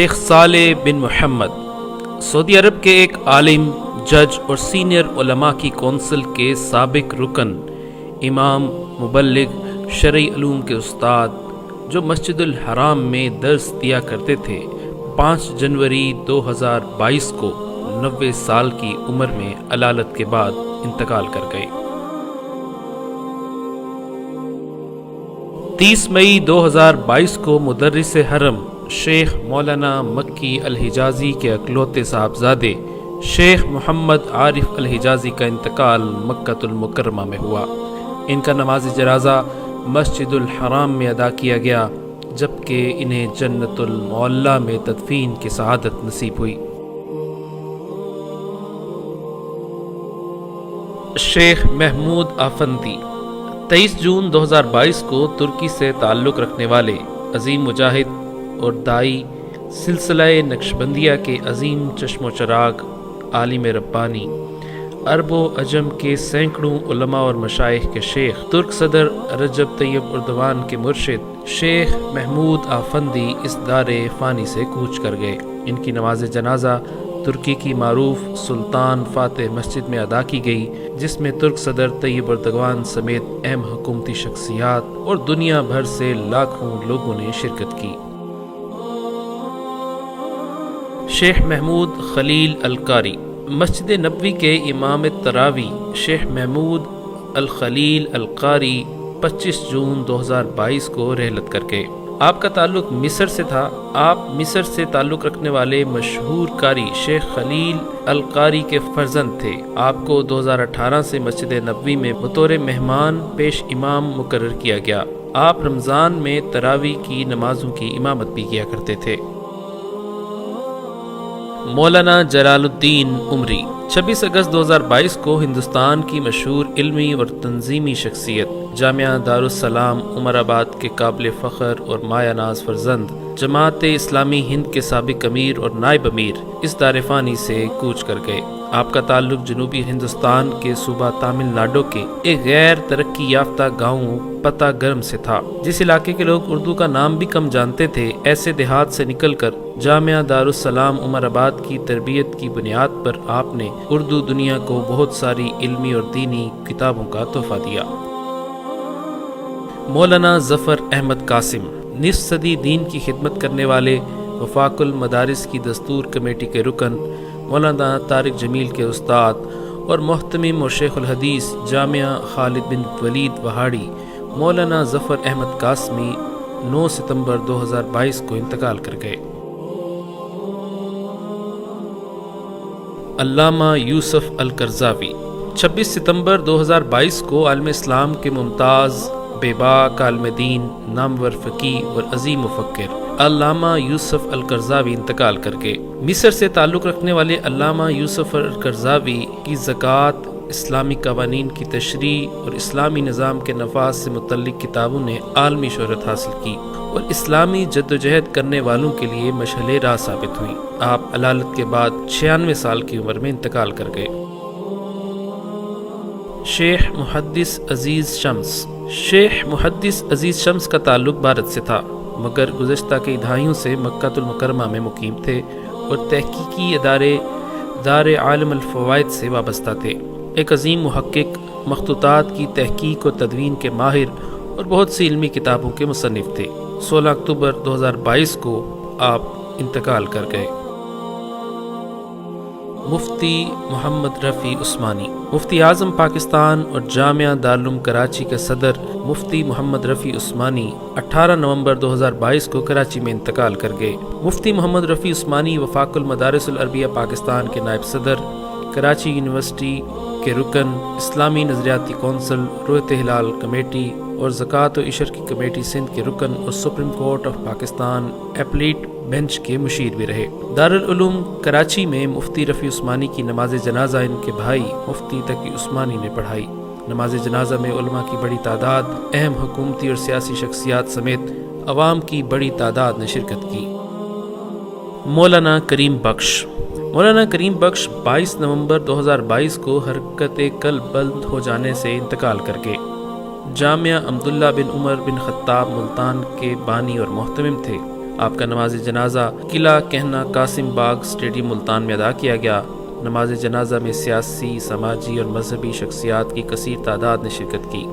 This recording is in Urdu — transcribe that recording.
شیخ صالح بن محمد سعودی عرب کے ایک عالم، جج اور سینئر علماء کی کونسل کے سابق رکن، امام، مبلغ، شرعی علوم کے استاد، جو مسجد الحرام میں درس دیا کرتے تھے، 5 جنوری 2022 کو 90 سال کی عمر میں علالت کے بعد انتقال کر گئے۔ 30 مئی 2022 کو مدرس حرم شیخ مولانا مکی الحجازی کے اکلوتے صاحبزادے شیخ محمد عارف الحجازی کا انتقال مکۃ المکرمہ میں ہوا۔ ان کا نماز جنازہ مسجد الحرام میں ادا کیا گیا، جبکہ انہیں جنت المعلیٰ میں تدفین کی سعادت نصیب ہوئی۔ شیخ محمود آفندی 23 جون 2022 کو ترکی سے تعلق رکھنے والے عظیم مجاہد اور دائی، سلسلہ نقشبندیہ کے عظیم چشم و چراغ، عالم ربانی، عرب و عجم کے سینکڑوں علماء اور مشائخ کے شیخ، ترک صدر رجب طیب اردوان کے مرشد شیخ محمود آفندی اس دار فانی سے کوچ کر گئے۔ ان کی نماز جنازہ ترکی کی معروف سلطان فاتح مسجد میں ادا کی گئی، جس میں ترک صدر طیب اردوان سمیت اہم حکومتی شخصیات اور دنیا بھر سے لاکھوں لوگوں نے شرکت کی۔ شیخ محمود خلیل القاری مسجد نبوی کے امام تراوی شیخ محمود الخلیل القاری 25 جون 2022 کو رحلت کر گئے۔ آپ کا تعلق مصر سے تھا۔ آپ مصر سے تعلق رکھنے والے مشہور قاری شیخ خلیل القاری کے فرزند تھے۔ آپ کو 2018 سے مسجد نبوی میں بطور مہمان پیش امام مقرر کیا گیا۔ آپ رمضان میں تراویح کی نمازوں کی امامت بھی کیا کرتے تھے۔ مولانا جلال الدین عمری 26 اگست 2022 کو ہندوستان کی مشہور علمی اور تنظیمی شخصیت، جامعہ دارالسلام عمر آباد کے قابل فخر اور مایہ ناز فرزند، جماعت اسلامی ہند کے سابق امیر اور نائب امیر اس دار فانی سے کوچ کر گئے۔ آپ کا تعلق جنوبی ہندوستان کے صوبہ تامل ناڈو کے ایک غیر ترقی یافتہ گاؤں پتہ گرم سے تھا۔ جس علاقے کے لوگ اردو کا نام بھی کم جانتے تھے، ایسے دیہات سے نکل کر جامعہ دارالسلام عمر آباد کی تربیت کی بنیاد پر آپ نے اردو دنیا کو بہت ساری علمی اور دینی کتابوں کا تحفہ دیا۔ مولانا ظفر احمد قاسم نصف صدی دین کی خدمت کرنے والے، وفاق المدارس کی دستور کمیٹی کے رکن، مولانا طارق جمیل کے استاد اور محتمم اور شیخ الحدیث جامعہ خالد بن ولید وہاڑی، مولانا ظفر احمد قاسمی 9 ستمبر 2022 کو انتقال کر گئے۔ علامہ یوسف القرضاوی 26 ستمبر 2022 کو عالم اسلام کے ممتاز، بے باک عالم دین، نامور فقیہ اور عظیم مفکر علامہ یوسف القرضاوی انتقال کر گئے۔ مصر سے تعلق رکھنے والے علامہ یوسف القرضاوی کی زکوٰۃ، اسلامی قوانین کی تشریح اور اسلامی نظام کے نفاذ سے متعلق کتابوں نے عالمی شہرت حاصل کی اور اسلامی جدوجہد کرنے والوں کے لیے مشعل راہ ثابت ہوئیں۔ آپ علالت کے بعد 96 سال کی عمر میں انتقال کر گئے۔ شیخ محدث عزیز شمس شیخ محدث عزیز شمس کا تعلق بھارت سے تھا، مگر گزشتہ کئی دہائیوں سے مکۃ المکرمہ میں مقیم تھے اور تحقیقی ادارے دار عالم الفوائد سے وابستہ تھے۔ ایک عظیم محقق، مخطوطات کی تحقیق و تدوین کے ماہر اور بہت سی علمی کتابوں کے مصنف تھے۔ 16 اکتوبر 2022 کو آپ انتقال کر گئے۔ مفتی محمد رفیع عثمانی مفتی اعظم پاکستان اور جامعہ دارالعلوم کراچی کے صدر مفتی محمد رفیع عثمانی 18 نومبر 2022 کو کراچی میں انتقال کر گئے۔ مفتی محمد رفیع عثمانی وفاق المدارس العربیہ پاکستان کے نائب صدر، کراچی یونیورسٹی کے رکن، اسلامی نظریاتی کونسل، رویت ہلال کمیٹی اور زکوٰۃ و عشر کی کمیٹی سندھ کے رکن اور supreme court of Pakistan applet bench کے مشیر بھی رہے۔ دارالعلوم کراچی میں مفتی رفیع عثمانی کی نماز جنازہ ان کے بھائی مفتی تقی عثمانی نے پڑھائی۔ نماز جنازہ میں علماء کی بڑی تعداد، اہم حکومتی اور سیاسی شخصیات سمیت عوام کی بڑی تعداد نے شرکت کی۔ مولانا کریم بخش مولانا کریم بخش 22 نومبر 2022 کو حرکت قلب بند ہو جانے سے انتقال کر گئے۔ جامعہ عبداللہ بن عمر بن خطاب ملتان کے بانی اور محتمم تھے۔ آپ کا نماز جنازہ قلعہ کہنا قاسم باغ اسٹیڈیم ملتان میں ادا کیا گیا۔ نماز جنازہ میں سیاسی، سماجی اور مذہبی شخصیات کی کثیر تعداد نے شرکت کی۔